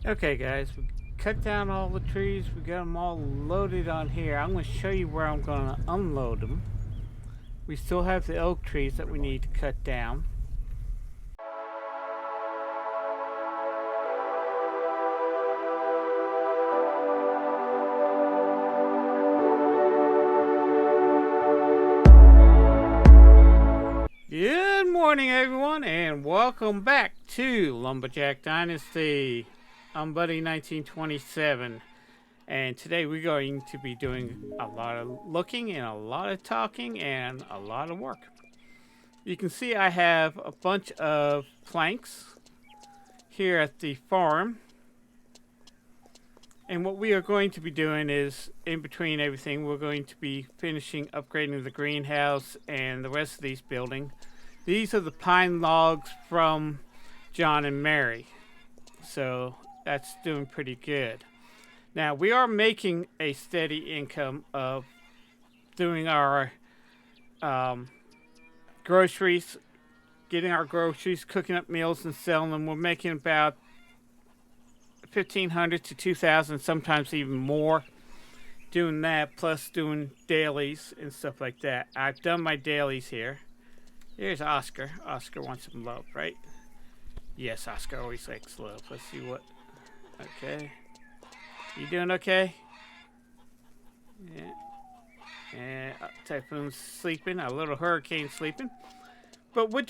Okay guys, we cut down all the trees, we got them all loaded on here. I'm going to show you where I'm going to unload them. We still have the oak trees that we need to cut down. Good morning everyone and welcome back to Lumberjack Dynasty. I'm Buddy 1927. And today we're going to be doing a lot of looking and a lot of talking and a lot of work. You can see I have a bunch of planks here at the farm. And what we are going to be doing is, in between everything, we're going to be finishing upgrading the greenhouse and the rest of these buildings. These are the pine logs from John and Mary. So that's doing pretty good. Now, we are making a steady income of doing our groceries, getting our groceries, cooking up meals, and selling them. We're making about 1,500 to 2,000, sometimes even more, doing that, plus doing dailies and stuff like that. I've done my dailies here. Here's Oscar. Oscar wants some love, right? Yes, Oscar always likes love. Let's see what. Okay. You doing okay? Yeah. And Typhoon's sleeping. A little hurricane sleeping. But we're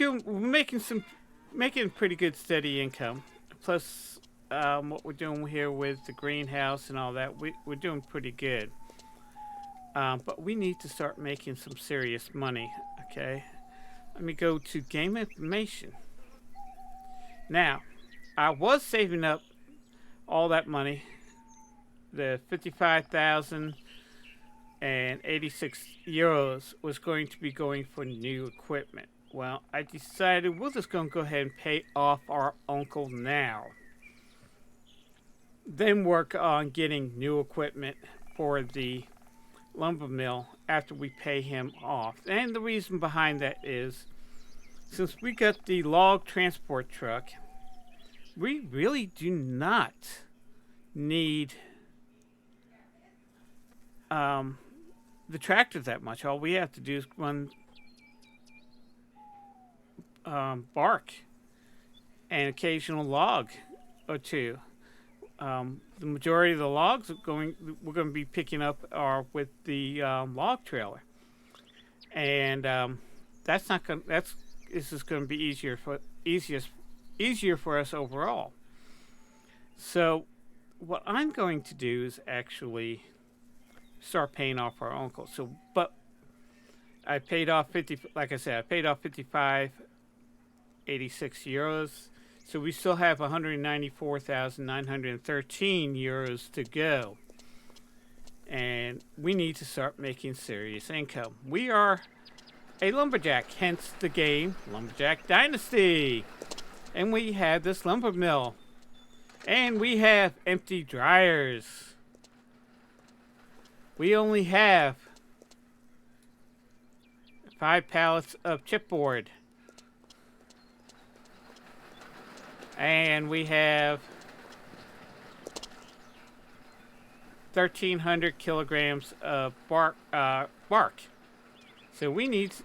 making pretty good steady income. Plus, what we're doing here with the greenhouse and all that, we're doing pretty good. But we need to start making some serious money. Okay. Let me go to game information. Now, I was saving up all that money, the 55,086 euros was going to be going for new equipment. Well, I decided we're just going to go ahead and pay off our uncle now. Then work on getting new equipment for the lumber mill after we pay him off. And the reason behind that is, since we got the log transport truck, we really do not need the tractor that much. All we have to do is run bark and occasional log or two. The majority of the logs we're going to be picking up are with the log trailer, and that's not going. This is going to be easier for us overall. So, what I'm going to do is actually start paying off our uncle. So, but I paid off 50. Like I said, I paid off 55,86 euros. So we still have 194,913 euros to go. And we need to start making serious income. We are a lumberjack, hence the game Lumberjack Dynasty. And we have this lumber mill. And we have empty dryers. We only have 5 pallets of chipboard. And we have 1,300 kilograms of bark. So we need to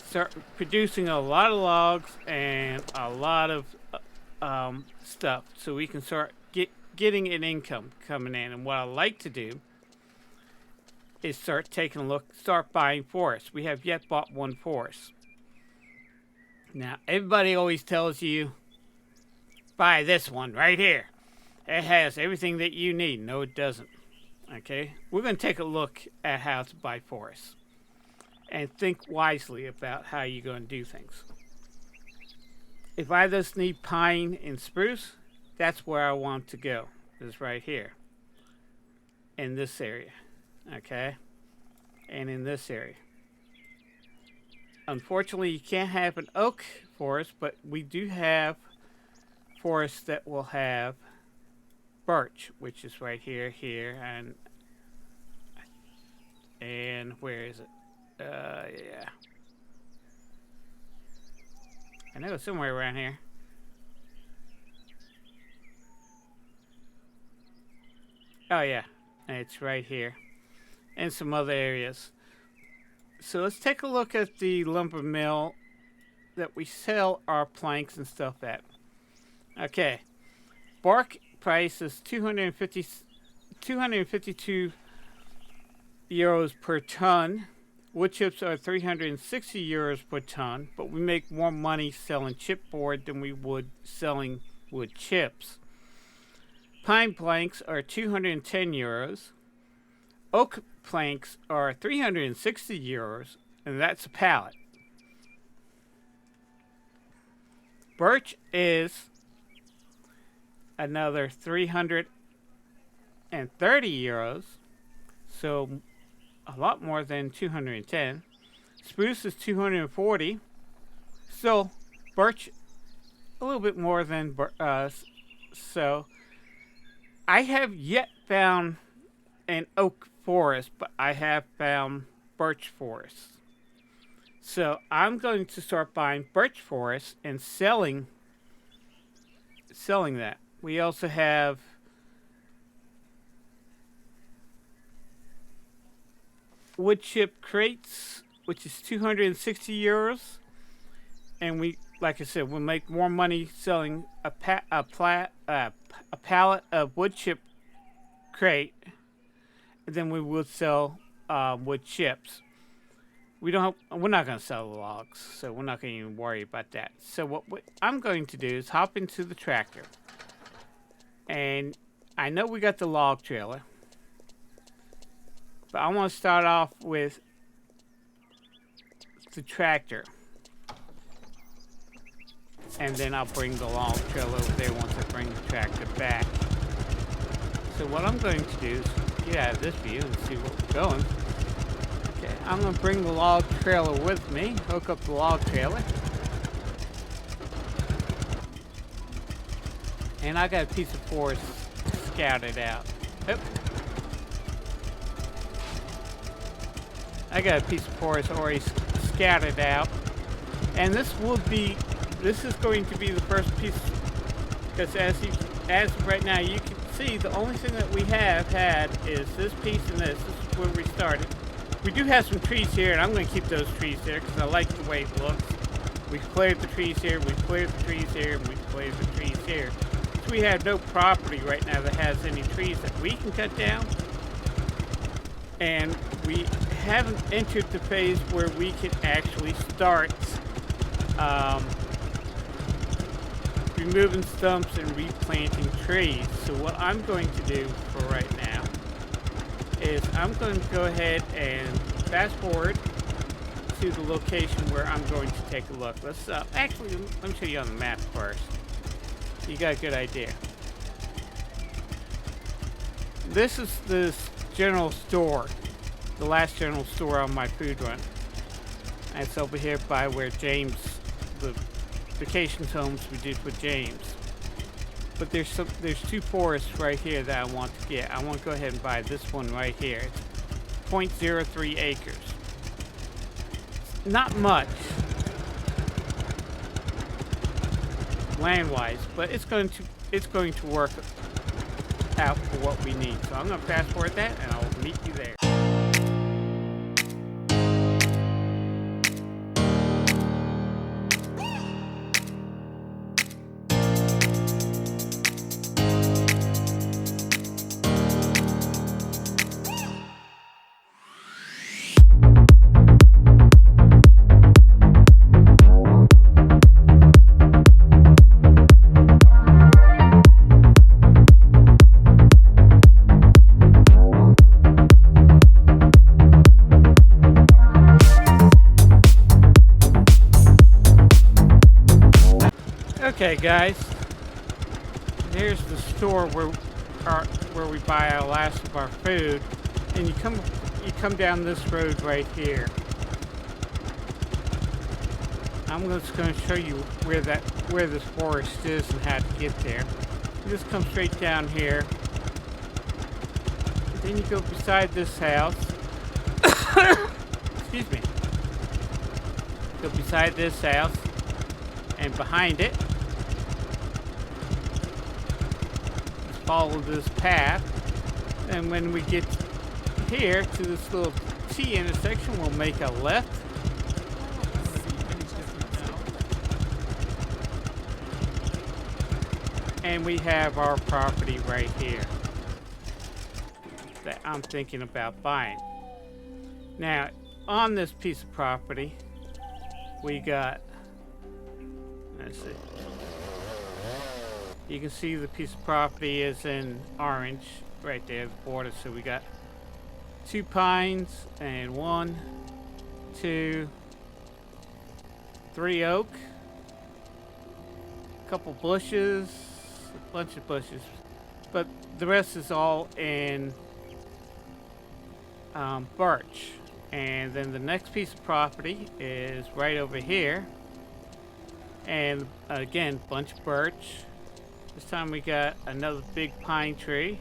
start producing a lot of logs and a lot of stuff, so we can start getting an income coming in. And what I like to do is start taking a look, start buying forests. We have yet bought one forest. Now, everybody always tells you, buy this one right here. It has everything that you need. No, it doesn't. Okay? We're going to take a look at how to buy forests and think wisely about how you're going to do things. If I just need pine and spruce, that's where I want to go. Is right here. In this area. Okay? And in this area. Unfortunately, you can't have an oak forest, but we do have forests that will have birch, which is right here, and where is it? Yeah. I know it's somewhere around here. Oh yeah, it's right here, and some other areas. So let's take a look at the lumber mill that we sell our planks and stuff at. Okay, bark price is 252 euros per ton. Wood chips are 360 euros per ton, but we make more money selling chipboard than we would selling wood chips. Pine planks are 210 euros. Oak planks are 360 euros, and that's a pallet. Birch is another 330 euros, so a lot more than 210. Spruce is 240. Still, birch a little bit more than so. I have yet found an oak forest, but I have found birch forests. So I'm going to start buying birch forests and selling that. We also have wood chip crates, which is 260 euros, and we, like I said, we'll make more money selling a pallet of wood chip crate than we would sell wood chips. We're not going to sell the logs, so we're not going to even worry about that. So what I'm going to do is hop into the tractor, and I know we got the log trailer, but I want to start off with the tractor, and then I'll bring the log trailer over there once I bring the tractor back. So what I'm going to do is get out of this view and see where we're going. Okay, I'm going to bring the log trailer with me, hook up the log trailer. And I got a piece of forest scouted out. Oop. I got a piece of forest already scouted out. And this is going to be the first piece, because as of right now, you can see the only thing that we have had is this piece and this. This is where we started. We do have some trees here, and I'm going to keep those trees there because I like the way it looks. We've cleared the trees here, we've cleared the trees here, and we've cleared the trees here. So we have no property right now that has any trees that we can cut down. And we haven't entered the phase where we can actually start removing stumps and replanting trees. So what I'm going to do for right now is I'm going to go ahead and fast forward to the location where I'm going to take a look. Let's actually, let me show you on the map first. You got a good idea. This is the general store, the last general store on my food run. And it's over here by where James, the vacation homes we did with James. But there's two forests right here that I want to get. I want to go ahead and buy this one right here. It's 0.03 acres. Not much land-wise, but it's going to work out for what we need. So I'm going to fast forward that, and I'll meet you there. Okay, guys, there's the store where we buy our last of our food, and you come down this road right here. I'm just going to show you where this forest is and how to get there. You just come straight down here. Then you go beside this house. Excuse me. Go beside this house, and behind it, follow this path, And when we get here to this little T intersection, we'll make a left. And we have our property right here that I'm thinking about buying. Now, on this piece of property, we got, let's see, you can see the piece of property is in orange right there, the border. So we got 2 pines and 1, 2, 3 oak, a couple bushes, a bunch of bushes, but the rest is all in birch. And then the next piece of property is right over here, and again, bunch of birch. This time we got another big pine tree,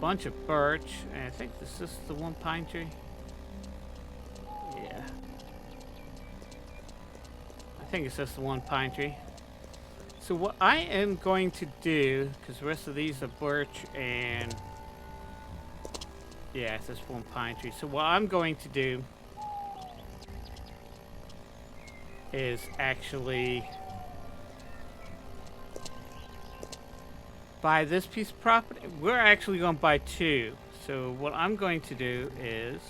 bunch of birch, and I think this is the one pine tree. Yeah, I think it's just the one pine tree. So what I am going to do, because the rest of these are birch and yeah, it's just one pine tree. So what I'm going to do is actually buy this piece of property. We're actually going to buy 2. So what I'm going to do is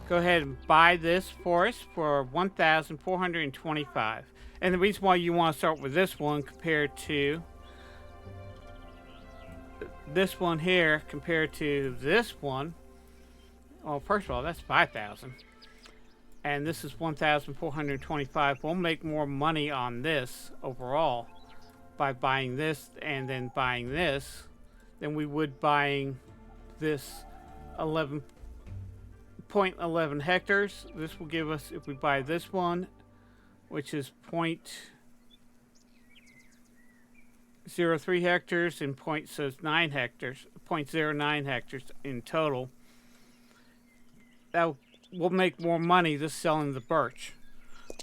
go ahead and buy this for us for $1,425. And the reason why you want to start with this one compared to this one here compared to this one, well, first of all, that's 5,000. And this is 1,425. We'll make more money on this overall by buying this and then buying this than we would buying this 11.11 hectares. This will give us, if we buy this one, which is 0.03 hectares and 0.9 hectares, 0.09 hectares in total, that will make more money just selling the birch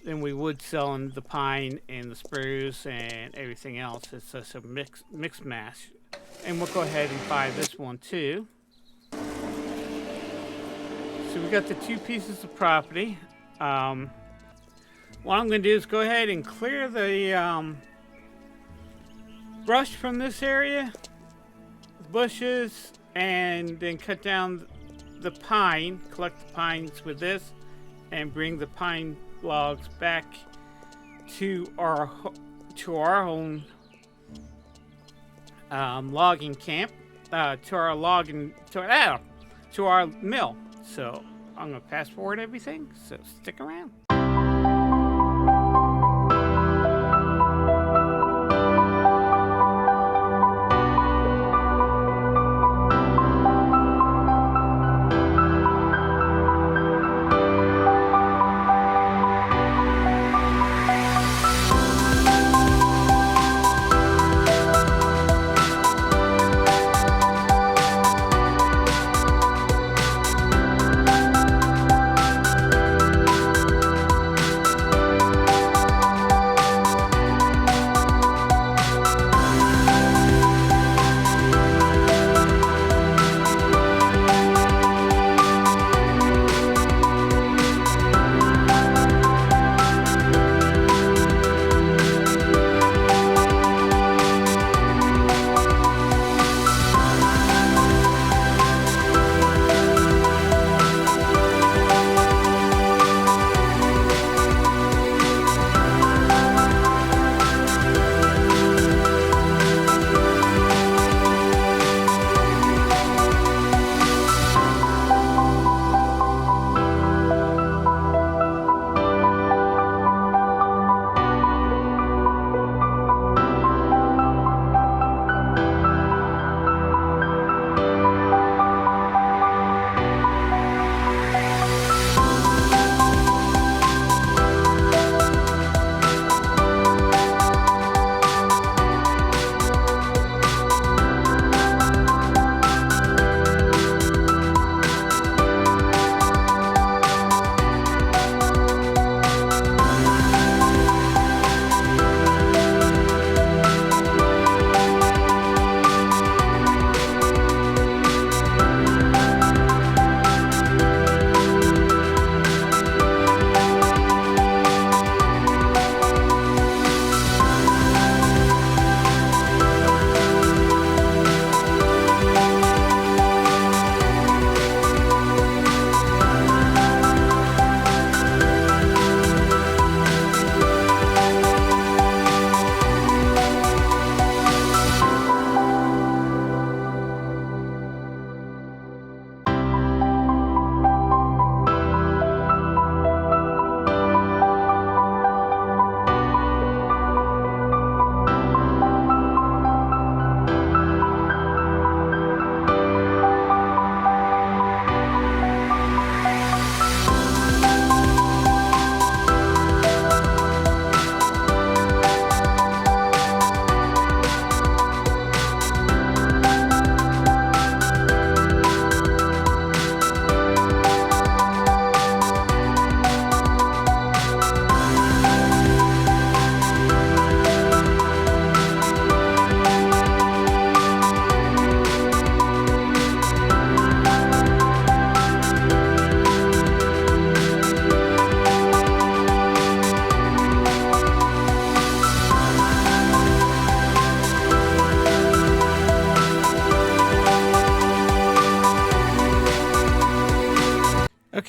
than we would selling the pine and the spruce and everything else. It's just a mixed mash. And we'll go ahead and buy this one too. So we got the 2 pieces of property. What I'm going to do is go ahead and clear the brush from this area, bushes, and then cut down the pine, collect the pines with this, and bring the pine logs back to our own logging camp, to our mill. So I'm going to fast forward everything, so stick around.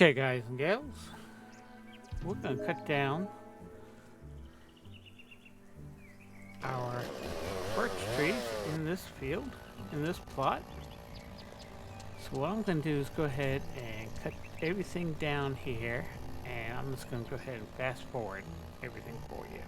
Okay, guys and gals, we're going to cut down our birch trees in this field, in this plot. So what I'm going to do is go ahead and cut everything down here, and I'm just going to go ahead and fast forward everything for you.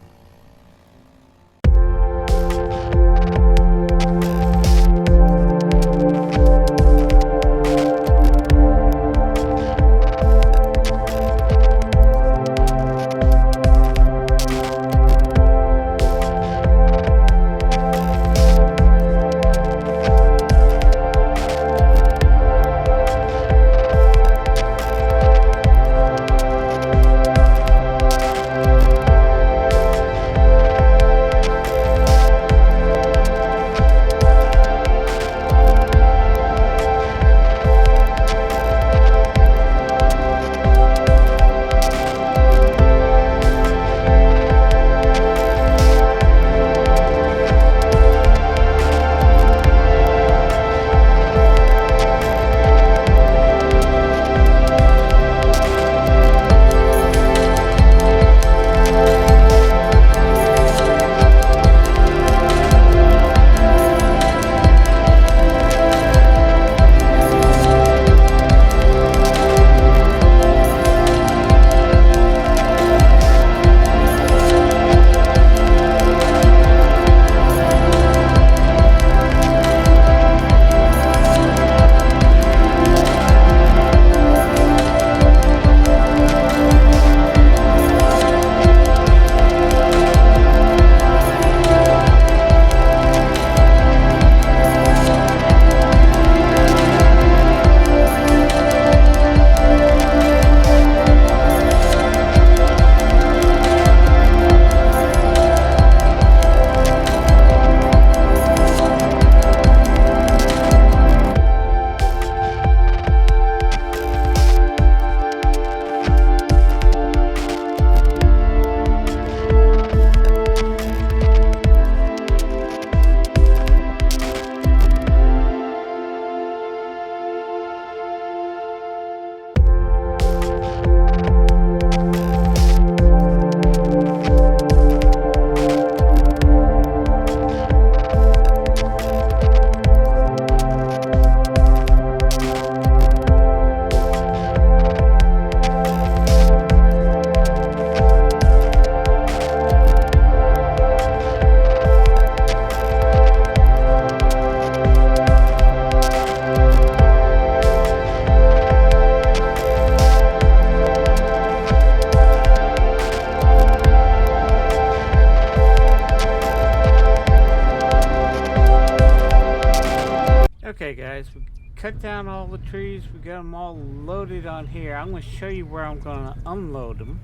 Okay guys, we cut down all the trees, we got them all loaded on here. I'm going to show you where I'm going to unload them.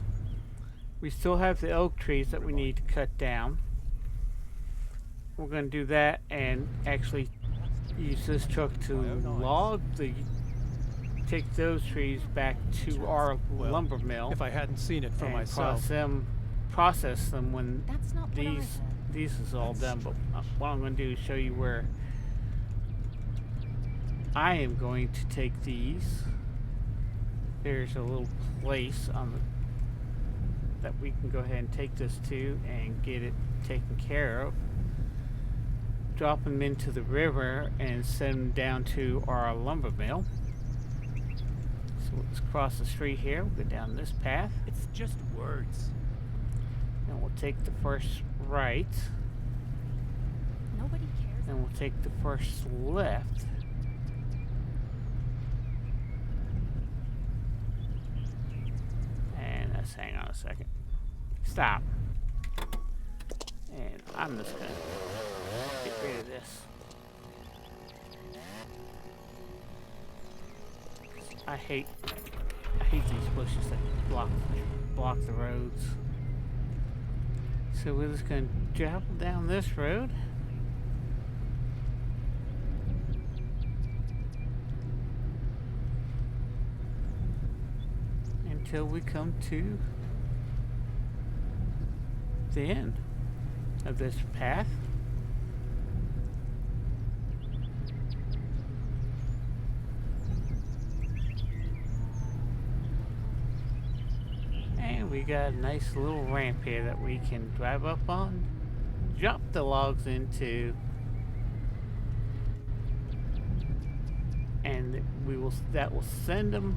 We still have the oak trees that we need to cut down. We're going to do that and actually use this truck to take those trees back to our lumber mill. If I hadn't seen it for myself. Process them when these is all done. But what I'm going to do is show you where I am going to take these. There's a little place on that we can go ahead and take this to and get it taken care of. Drop them into the river and send them down to our lumber mill. So let's cross the street here. We'll go down this path. It's just words. And we'll take the first right. Nobody cares. And we'll take the first left. And let's hang on a second. Stop. And I'm just gonna get rid of this. I hate these bushes that block the roads. So we're just gonna travel down this road. Until we come to the end of this path. we got a nice little ramp here that we can drive up on, drop the logs into, and that will send them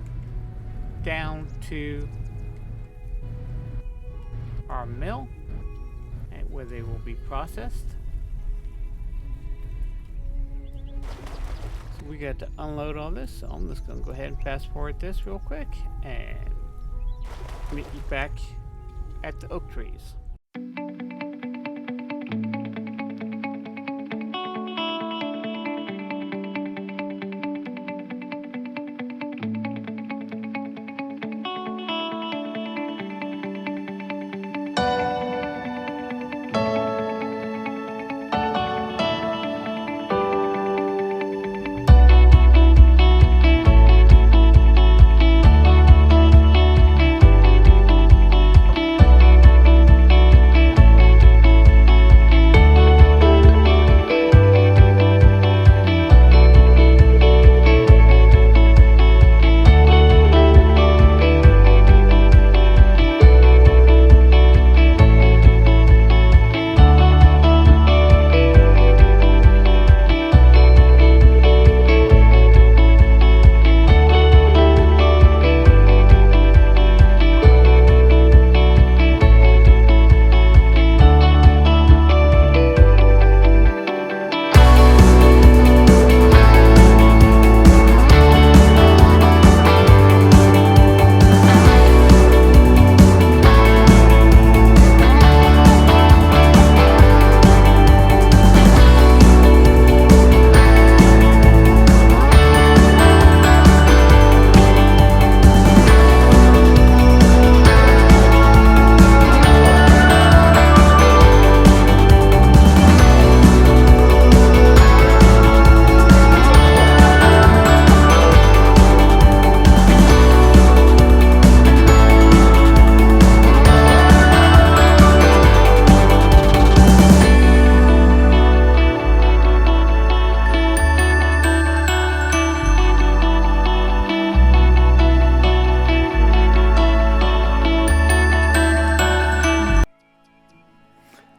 down to our mill, and where they will be processed. So we got to unload all this, so I'm just gonna go ahead and fast forward this real quick and meet you back at the oak trees.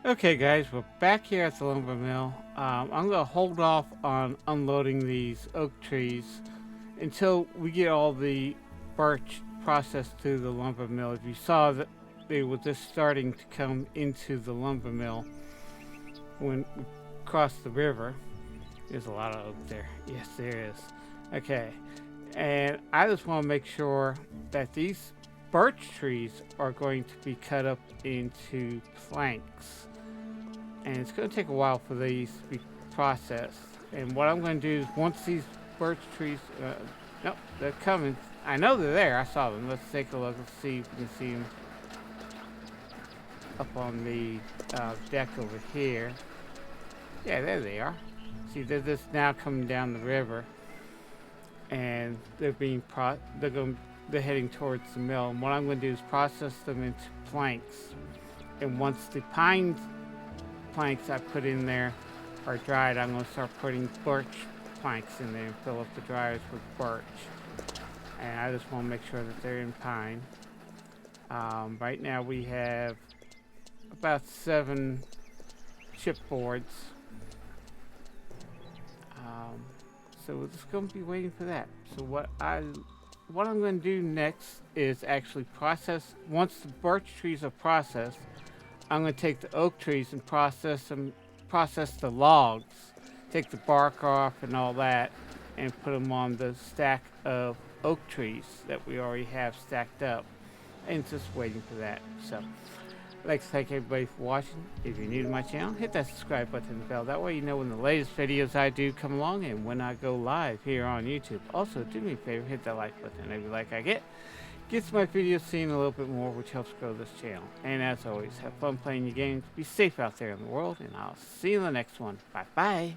Okay guys, we're back here at the lumber mill. I'm going to hold off on unloading these oak trees until we get all the birch processed through the lumber mill. If you saw that they were just starting to come into the lumber mill when we crossed the river. There's a lot of oak there. Yes, there is. Okay, and I just want to make sure that these birch trees are going to be cut up into planks. And it's going to take a while for these to be processed. And what I'm going to do is once these birch trees, nope, they're coming. I know they're there. I saw them. Let's take a look and see if we can see them up on the deck over here. Yeah, there they are. See, they're just now coming down the river, and they're they're heading towards the mill. And what I'm going to do is process them into planks. And once the pine planks I put in there are dried, I'm going to start putting birch planks in there and fill up the dryers with birch. And I just want to make sure that they're in pine. Right now we have about 7 chipboards. So we're just going to be waiting for that. So what I'm going to do next is actually process. Once the birch trees are processed, I'm going to take the oak trees and process the logs, take the bark off and all that, and put them on the stack of oak trees that we already have stacked up, and just waiting for that. So I'd like to thank everybody for watching. If you're new to my channel, hit that subscribe button and bell. That way you know when the latest videos I do come along and when I go live here on YouTube. Also, do me a favor, hit that like button. Every like I get gets my videos seen a little bit more, which helps grow this channel. And as always, have fun playing your games. Be safe out there in the world, and I'll see you in the next one. Bye-bye.